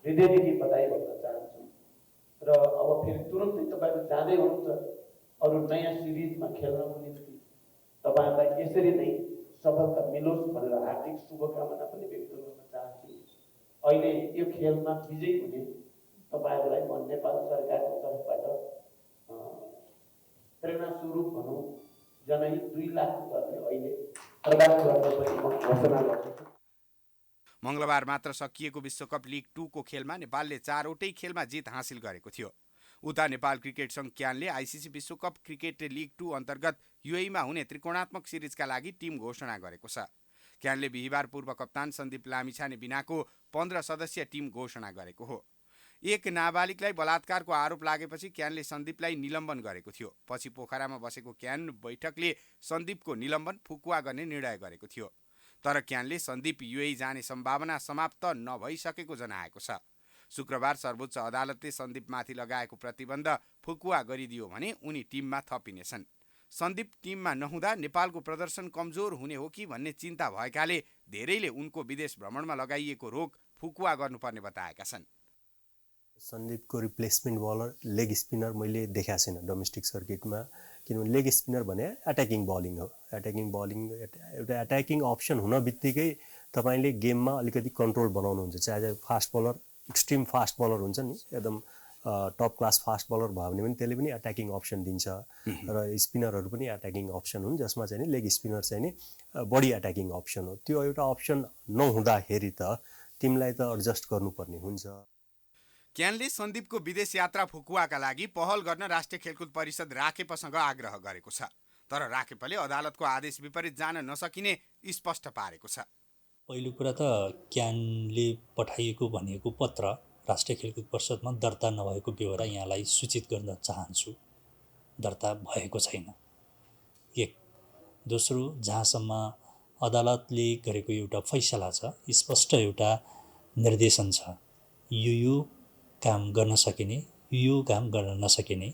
हृदयदेखि बधाई भन्न चाहन्छु र अब फेरि तुरुन्तै तपाईहरु जाँदै हुनुहुन्छ अरु नयाँ सिरिजमा खेल्नको निम्ति तपाईहरुलाई यसरी नै सफलता मिलोस् भनेर हार्दिक शुभकामना पनि व्यक्त गर्न चाहन्छु। अहिले यो खेलमा विजयी हुने तपाईहरुलाई म नेपाल सरकारको तर्फबाट प्रेरणा स्वरूप भनौं जनै 2 लाख रुपैयाँ अहिले प्रदान गर्न पनि म घोषणा गर्छु। मंगलबार मात्र सकिएको विश्वकप लिग 2 को खेलमा नेपालले 4वटै खेलमा जित हासिल गरेको थियो। उता नेपाल क्रिकेट संघ क्यानले आईसीसी विश्वकप क्रिकेट लिग 2 अन्तर्गत युएईमा हुने त्रिकोणात्मक सिरिजका लागि टिम घोषणा गरेको छ। क्यानले बिहिबार पूर्व कप्तान सन्दीप लामिछाने बिनाको 15 सदस्यीय टिम घोषणा गरेको हो। एक नाबालिगलाई बलात्कारको आरोप लागेपछि क्यानले सन्दीपलाई निलम्बन गरेको थियो। पछि पोखरामा बसेको क्यान बैठकले सन्दीपको निलम्बन फुकुवा गर्ने निर्णय गरेको थियो। तर क्यानले सन्दीप युएई जाने सम्भावना समाप्त नभइसकेको जनाएको छ। शुक्रबार सर्वोच्च अदालतले सन्दीपमाथि लगाएको प्रतिबन्ध फुकुवा गरिदियो भने उनी टिममा थपिनेछन्। सन्दीप टिममा नहुँदा नेपालको प्रदर्शन कमजोर हुने हो कि भन्ने चिन्ता भएकाले धेरैले उनको विदेश भ्रमणमा लगाइएको रोक फुकुवा गर्नुपर्ने बताएका छन्। सन्दीपको रिप्लेसमेन्ट बलर लेग स्पिनर मैले देखाएको छैन डोमेस्टिक सर्किटमा, किनभने लेग स्पिनर भने अट्याकिङ बलिङ हो। अट्याकिङ बलिङ एउटा अट्याकिङ अप्सन हुन बित्तिकै तपाईँले गेममा अलिकति कन्ट्रोल बनाउनुहुन्छ। चाहे fast bowler, extreme fast bowler हुन्छ नि, एकदम टप क्लास फास्ट बलर भयो भने पनि त्यसले पनि अट्याकिङ अप्सन दिन्छ र स्पिनरहरू पनि अट्याकिङ अप्सन हुन्, जसमा चाहिँ नि लेग स्पिनर चाहिँ नि बढी अट्याकिङ अप्सन हो। त्यो एउटा अप्सन नहुँदाखेरि त टिमलाई त एडजस्ट गर्नुपर्ने हुन्छ। क्यानले सन्दीपको विदेश यात्रा फुकुवाका लागि पहल गर्न राष्ट्रिय खेलकुद परिषद राकेपसँग आग्रह गरेको छ, तर राकेपले अदालतको आदेश विपरीत जान नसकिने स्पष्ट पारेको छ। पहिलो कुरा त क्यानले पठाइएको भनेको पत्र राष्ट्रिय खेलकुद परिषदमा दर्ता नभएको बेहोरा यहाँलाई सूचित गर्न चाहन्छु। दर्ता भएको छैन। एक। दोस्रो, जहाँसम्म अदालतले गरेको एउटा फैसला छ, स्पष्ट एउटा निर्देशन छ, यो काम गर्न सकिने, यो काम गर्न नसकिने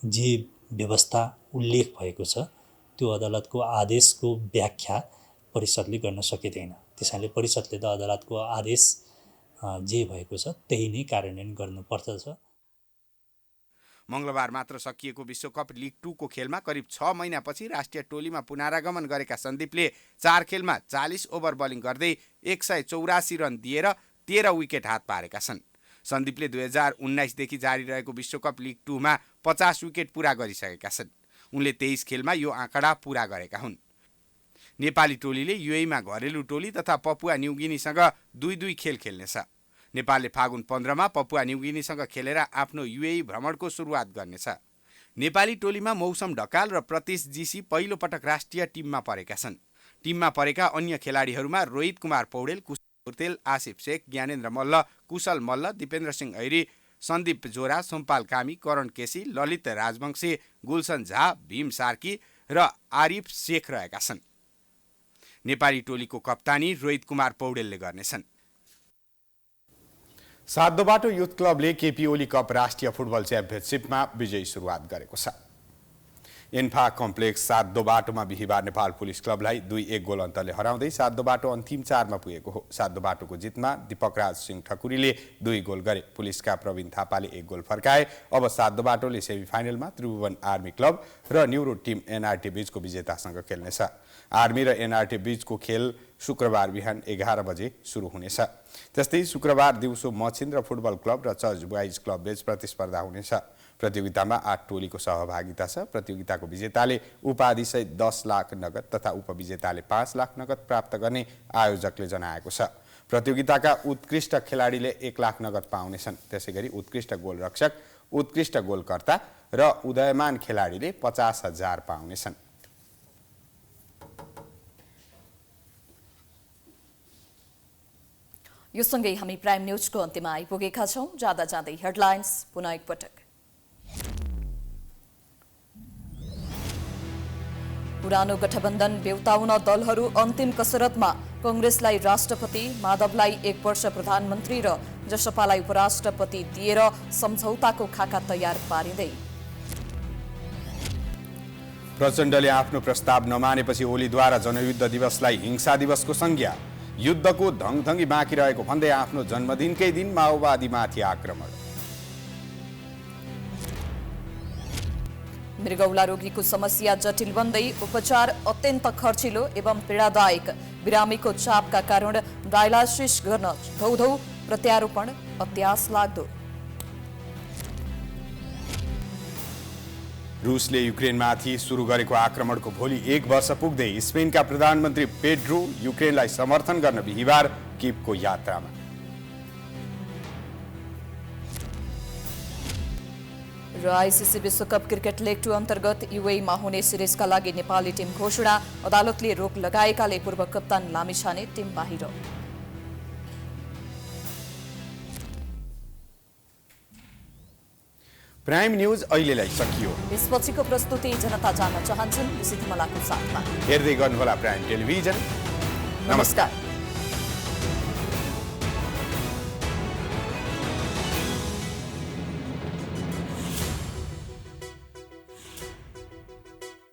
जे व्यवस्था उल्लेख भएको छ त्यो अदालतको आदेशको व्याख्या परिषदले गर्न सकिँदैन। त्यसैले परिषदले त अदालतको आदेश जे भएको छ त्यही नै कार्यान्वयन गर्नुपर्दछ। मङ्गलबार मात्र सकिएको विश्वकप लिग 2 को खेलमा करिब 6 महिनापछि राष्ट्रिय टोलीमा पुनरागमन गरेका सन्दीपले 4 खेलमा 40 ओभर बलिङ गर्दै 184 रन दिएर 13 विकेट हात पारेका छन्। सन्दीपले 2019 देखि जारी रहेको विश्वकप लिग 2 मा 50 विकेट पूरा गरिसकेका छन्। उनले 23 खेलमा यो आँकडा पूरा गरेका हुन्। नेपाली टोलीले युएईमा घरेलु टोली तथा पपुवा न्युगिनीसँग 2-2 खेल खेल्नेछ। नेपालले फागुन 15 मा पपुवा न्युगिनीसँग खेलेर आफ्नो युएई भ्रमणको सुरुवात गर्नेछ। नेपाली टोलीमा मौसम ढकाल र प्रतीश जीसी पहिलो पटक राष्ट्रिय टिममा परेका छन्। टिममा परेका अन्य खेलाडीहरूमा रोहित कुमार पौडेल, कुशल पोर्तेल, आसिफ शेख, ज्ञानेन्द्र मल्ल, कुशल मल्ल, दिपेन्द्र सिंह ऐरी, सन्दीप जोरा, सोमपाल कामी, करण केसी, ललित राजवंशी, गुलसन झा, भीम सार्की र आरिफ शेख रहेका छन्। नेपाली टोलीको कप्तानी रोहित कुमार पौडेलले गर्नेछन्। सातदोबाटो युथ क्लबले केपी ओली कप राष्ट्रिय फुटबल च्याम्पियनसिपमा विजयी सुरुवात गरेको छ। इन्फा कम्प्लेक्स सातदोबाटोमा बिहिबार नेपाल पुलिस क्लबलाई 2-1 गोल अन्तरले हराउँदै सातदोबाटो अन्तिम 4 मा पुगेको हो। सातदोबाटोको जितमा दीपकराज सिंह ठकुरीले 2 गोल गरे। पुलिसका प्रवीण थापाले 1 गोल फर्काए। अब सातदोबाटोले सेमिफाइनलमा त्रिभुवन आर्मी क्लब र न्युरो टिम एनआरटी बीचको विजेतासँग खेल्नेछ। आर्मी र एनआरटी बीचको खेल शुक्रबार बिहान 11 बजे सुरु हुनेछ। त्यस्तै शुक्रबार दिउँसो मछिन्द्र फुटबल क्लब र चर्च बोइज क्लब बीच प्रतिस्पर्धा हुनेछ। प्रतियोगितामा 8 टोलीको सहभागिता छ। प्रतियोगिताको विजेताले उपाधिसहित 10 लाख नगद तथा उपविजेताले 5 लाख नगद प्राप्त गर्ने आयोजकले जनाएको छ। प्रतियोगिताका उत्कृष्ट खेलाडीले 1 लाख नगद पाउनेछन्। त्यसैगरी उत्कृष्ट गोलरक्षक, उत्कृष्ट गोलकर्ता र उदयमान खेलाडीले 50,000 पाउनेछन्। यो सँगै हामी प्राइम न्यूजको अन्त्यमा आइपुगेका छौं। जाँदा जाँदै हेडलाइन्स पुनः एकपटक। पुरानो गठबन्धन बेउताउन दलहरू अन्तिम कसरतमा। कांग्रेसलाई राष्ट्रपति, माधवलाई 1 वर्ष प्रधानमन्त्री र जसपालाई उपराष्ट्रपति दिएर सम्झौताको खाका तयार पारिँदै। प्रचण्डले आफ्नो प्रस्ताव नमानेपछि ओलीद्वारा जनयुद्ध दिवसलाई हिंसा दिवसको संज्ञा। युद्धको धङधङी बाँकी रहेको भन्दै आफ्नो जन्मदिनकै दिन माओवादीमाथि आक्रमण। मृगौला रोगीको समस्या जटिल बन्दै उपचार अत्यन्त खर्चिलो एवं पीडादायक। बिरामीको चापका कारण डायलासिस गर्न धौधौ प्रत्यारोपण अत्यास लाग्दो। रुसले युक्रेनमाथि सुरु गरेको आक्रमणको भोलि 1 वर्ष पुग्दै स्पेनका प्रधानमन्त्री पेड्रो युक्रेनलाई समर्थन गर्न बिहिबार किभको यात्रामा। र आइसिसी विश्वकप क्रिकेट लेग 2 अन्तर्गत युएईमा हुने सिरिजका लागि नेपाली टिम घोषणा। अदालतले रोक लगाएकाले पूर्व कप्तान लामिछाने टिम बाहिर। प्राइम न्यूज अहिलेलाई सकियो। यसपछिको प्रस्तुति जनता जान्न चाहन्छन् विसित मलाको साथमा हेर्दै गर्नुहोला प्राइम टेलिभिजन। नमस्कार।